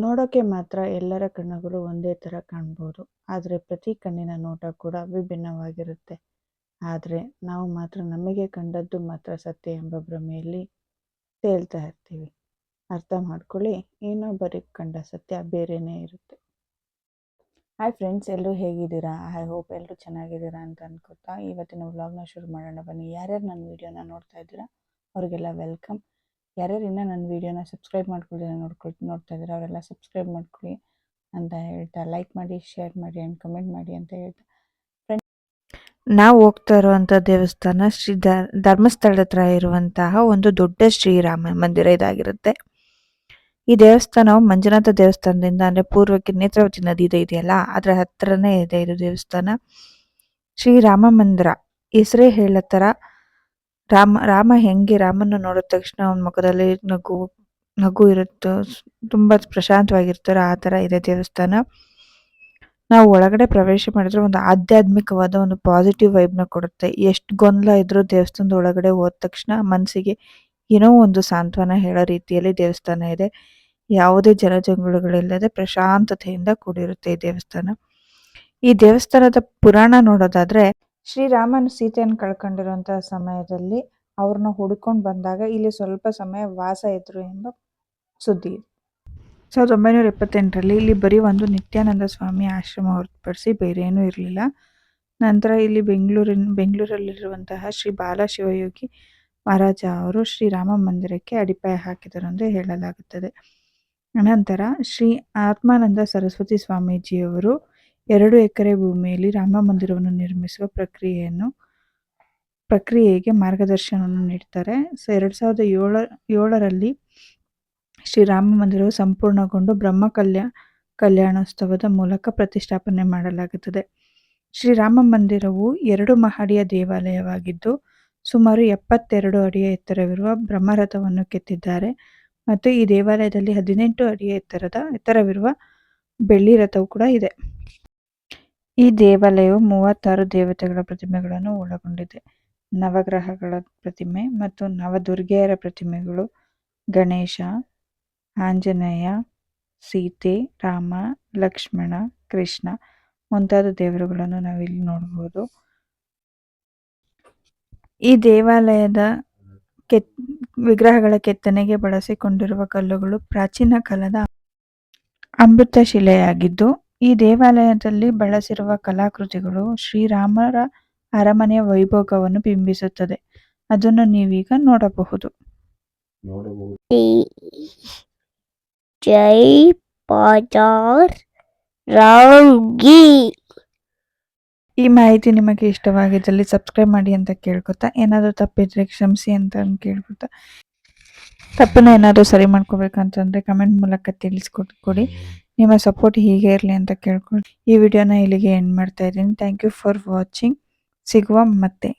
ನೋಡೋಕೆ ಮಾತ್ರ ಎಲ್ಲರ ಕಣ್ಣುಗಳು ಒಂದೇ ಥರ ಕಾಣ್ಬೋದು, ಆದರೆ ಪ್ರತಿ ಕಣ್ಣಿನ ನೋಟ ಕೂಡ ವಿಭಿನ್ನವಾಗಿರುತ್ತೆ. ಆದರೆ ನಾವು ಮಾತ್ರ ನಮಗೆ ಕಂಡದ್ದು ಮಾತ್ರ ಸತ್ಯ ಎಂಬ ಭ್ರಮೆಯಲ್ಲಿ ತೇಲ್ತಾ ಇರ್ತೀವಿ. ಅರ್ಥ ಮಾಡ್ಕೊಳ್ಳಿ, ಇನ್ನೊಬ್ಬರಿಗೆ ಕಂಡ ಸತ್ಯ ಬೇರೆಯೇ ಇರುತ್ತೆ. ಹಾಯ್ ಫ್ರೆಂಡ್ಸ್, ಎಲ್ಲರೂ ಹೇಗಿದ್ದೀರಾ? ಐ ಹೋಪ್ ಎಲ್ಲರೂ ಚೆನ್ನಾಗಿದ್ದೀರಾ ಅಂತ ಅನ್ಕೋತಾ ಇವತ್ತಿನ ವ್ಲಾಗ್ನ ಶುರು ಮಾಡೋಣ ಬನ್ನಿ. ಯಾರ್ಯಾರು ನನ್ನ ವೀಡಿಯೋನ ನೋಡ್ತಾ ಇದ್ದೀರಾ ಅವರಿಗೆಲ್ಲ ವೆಲ್ಕಮ್. ಯಾರ್ಯಾರು ಇನ್ನೂ ನನ್ನ ವೀಡಿಯೋನ ಸಬ್ಸ್ಕ್ರೈಬ್ ಮಾಡ್ಕೊಳ್ಳಿ ನೋಡ್ತಾ ಇದ್ದೀರಾ ಅವರೆಲ್ಲ ಸಬ್ಸ್ಕ್ರೈಬ್ ಮಾಡ್ಕೊಳ್ಳಿ ಅಂತ ಹೇಳ್ತಾ, ಲೈಕ್ ಮಾಡಿ, ಶೇರ್ ಮಾಡಿ ಆ್ಯಂಡ್ ಕಮೆಂಟ್ ಮಾಡಿ ಅಂತ ಹೇಳ್ತಾ, ನಾವು ಹೋಗ್ತಾ ಇರುವಂಥ ದೇವಸ್ಥಾನ ಧರ್ಮಸ್ಥಳದ ಹತ್ರ ಇರುವಂತಹ ಒಂದು ದೊಡ್ಡ ಶ್ರೀರಾಮ ಮಂದಿರ ಇದಾಗಿರುತ್ತೆ. ಈ ದೇವಸ್ಥಾನವು ಮಂಜುನಾಥ ದೇವಸ್ಥಾನದಿಂದ ಅಂದರೆ ಪೂರ್ವಕ್ಕೆ ನೇತ್ರಾವತಿ ನದಿ ಇದೆಯಲ್ಲ, ಅದರ ಹತ್ರನೇ ಇದೆ ಇದು ದೇವಸ್ಥಾನ. ಶ್ರೀರಾಮ ಮಂದಿರ ಹೆಸರೇ ಹೇಳೋ ಥರ ರಾಮ ಹೆಂಗೆ ರಾಮನ ನೋಡಿದ ತಕ್ಷಣ ಅವನ ಮುಖದಲ್ಲಿ ನಗು ಇರುತ್ತೋ, ತುಂಬ ಪ್ರಶಾಂತವಾಗಿರ್ತಾರೋ ಆ ಥರ ಇದೆ ದೇವಸ್ಥಾನ. ನಾವು ಒಳಗಡೆ ಪ್ರವೇಶ ಮಾಡಿದ್ರೆ ಒಂದು ಆಧ್ಯಾತ್ಮಿಕವಾದ ಒಂದು ಪಾಸಿಟಿವ್ ವೈಬ್ನ ಕೊಡುತ್ತೆ. ಎಷ್ಟು ಗೊಂದಲ ಇದ್ರೂ ದೇವಸ್ಥಾನದ ಒಳಗಡೆ ಹೋದ ತಕ್ಷಣ ಮನಸ್ಸಿಗೆ ಏನೋ ಒಂದು ಸಾಂತ್ವನ ಹೇಳೋ ರೀತಿಯಲ್ಲಿ ದೇವಸ್ಥಾನ ಇದೆ. ಯಾವುದೇ ಜನಜಂಗುಳಿಗಳಿಲ್ಲದೆ ಪ್ರಶಾಂತತೆಯಿಂದ ಕೂಡಿರುತ್ತೆ ಈ ದೇವಸ್ಥಾನ. ಈ ದೇವಸ್ಥಾನದ ಪುರಾಣ ನೋಡೋದಾದ್ರೆ, ಶ್ರೀರಾಮನು ಸೀತೆಯನ್ನು ಕಳ್ಕೊಂಡಿರುವಂತಹ ಸಮಯದಲ್ಲಿ ಅವ್ರನ್ನ ಹುಡ್ಕೊಂಡು ಬಂದಾಗ ಇಲ್ಲಿ ಸ್ವಲ್ಪ ಸಮಯ ವಾಸ ಇದ್ರು ಎಂಬ ಸುದ್ದಿ. 1978ರಲ್ಲಿ ಇಲ್ಲಿ ಬರೀ ಒಂದು ನಿತ್ಯಾನಂದ ಸ್ವಾಮಿ ಆಶ್ರಮ ಹೊರತುಪಡಿಸಿ ಬೇರೆ ಏನೂ ಇರಲಿಲ್ಲ. ನಂತರ ಇಲ್ಲಿ ಬೆಂಗಳೂರಲ್ಲಿರುವಂತಹ ಶ್ರೀ ಬಾಲಶಿವಯೋಗಿ ಮಹಾರಾಜ ಅವರು ಶ್ರೀರಾಮ ಮಂದಿರಕ್ಕೆ ಅಡಿಪಾಯ ಹಾಕಿದರು ಎಂದು ಹೇಳಲಾಗುತ್ತದೆ. ಅನಂತರ ಶ್ರೀ ಆತ್ಮಾನಂದ ಸರಸ್ವತಿ ಸ್ವಾಮೀಜಿಯವರು 2 ಎಕರೆ ಭೂಮಿಯಲ್ಲಿ ರಾಮ ಮಂದಿರವನ್ನು ನಿರ್ಮಿಸುವ ಪ್ರಕ್ರಿಯೆಗೆ ಮಾರ್ಗದರ್ಶನವನ್ನು ನೀಡ್ತಾರೆ. 2007ರಲ್ಲಿ ಶ್ರೀರಾಮ ಮಂದಿರವು ಸಂಪೂರ್ಣಗೊಂಡು ಬ್ರಹ್ಮ ಕಲ್ಯಾಣೋತ್ಸವದ ಮೂಲಕ ಪ್ರತಿಷ್ಠಾಪನೆ ಮಾಡಲಾಗುತ್ತದೆ. ಶ್ರೀರಾಮ ಮಂದಿರವು 2 ಮಹಡಿಯ ದೇವಾಲಯವಾಗಿದ್ದು ಸುಮಾರು 72 ಅಡಿಯ ಎತ್ತರವಿರುವ ಬ್ರಹ್ಮರಥವನ್ನು ಕೆತ್ತಿದ್ದಾರೆ ಮತ್ತು ಈ ದೇವಾಲಯದಲ್ಲಿ 18 ಅಡಿಯ ಎತ್ತರವಿರುವ ಬೆಳ್ಳಿ ರಥವು ಕೂಡ ಇದೆ. ಈ ದೇವಾಲಯವು 36 ದೇವತೆಗಳ ಪ್ರತಿಮೆಗಳನ್ನು ಒಳಗೊಂಡಿದೆ. ನವಗ್ರಹಗಳ ಪ್ರತಿಮೆ ಮತ್ತು ನವದುರ್ಗೆಯರ ಪ್ರತಿಮೆಗಳು, ಗಣೇಶ, ಆಂಜನೇಯ, ಸೀತೆ, ರಾಮ, ಲಕ್ಷ್ಮಣ, ಕೃಷ್ಣ ಮುಂತಾದ ದೇವರುಗಳನ್ನು ನಾವಿಲ್ಲಿ ನೋಡಬಹುದು. ಈ ದೇವಾಲಯದ ವಿಗ್ರಹಗಳ ಕೆತ್ತನೆಗೆ ಬಳಸಿಕೊಂಡಿರುವ ಕಲ್ಲುಗಳು ಪ್ರಾಚೀನ ಕಾಲದ ಅಮೃತ ಶಿಲೆಯಾಗಿದ್ದು, ಈ ದೇವಾಲಯದಲ್ಲಿ ಬಳಸಿರುವ ಕಲಾಕೃತಿಗಳು ಶ್ರೀರಾಮರ ಅರಮನೆಯ ವೈಭೋಗವನ್ನು ಬಿಂಬಿಸುತ್ತದೆ. ಅದನ್ನು ನೀವೀಗ ನೋಡಬಹುದು. ಜೈ ಬಾಜಾರ್ ರಾಮ್ಗಿ. ಈ ಮಾಹಿತಿ ನಿಮಗೆ ಇಷ್ಟವಾಗಿದ್ದಲ್ಲಿ ಸಬ್ಸ್ಕ್ರೈಬ್ ಮಾಡಿ ಅಂತ ಕೇಳ್ಕೊತಾ, ಏನಾದರೂ ತಪ್ಪಿದ್ರೆ ಕ್ಷಮಿಸಿ ಅಂತ ಕೇಳ್ಕೊತಾ, ತಪ್ಪನ್ನ ಏನಾದರೂ ಸರಿ ಮಾಡ್ಕೋಬೇಕಂತಂದರೆ ಕಮೆಂಟ್ ಮೂಲಕ ತಿಳಿಸ್ಕೊಡಿ. ನಿಮ್ಮ ಸಪೋರ್ಟ್ ಹೀಗೆ ಇರಲಿ ಅಂತ ಕೇಳ್ಕೊಂಡು ಈ ವಿಡಿಯೋನ ಇಲ್ಲಿಗೆ ಎಂಡ್ ಮಾಡ್ತಾ ಇದ್ದೀನಿ. Thank you for watching. ಸಿಗುವ ಮತ್ತೆ.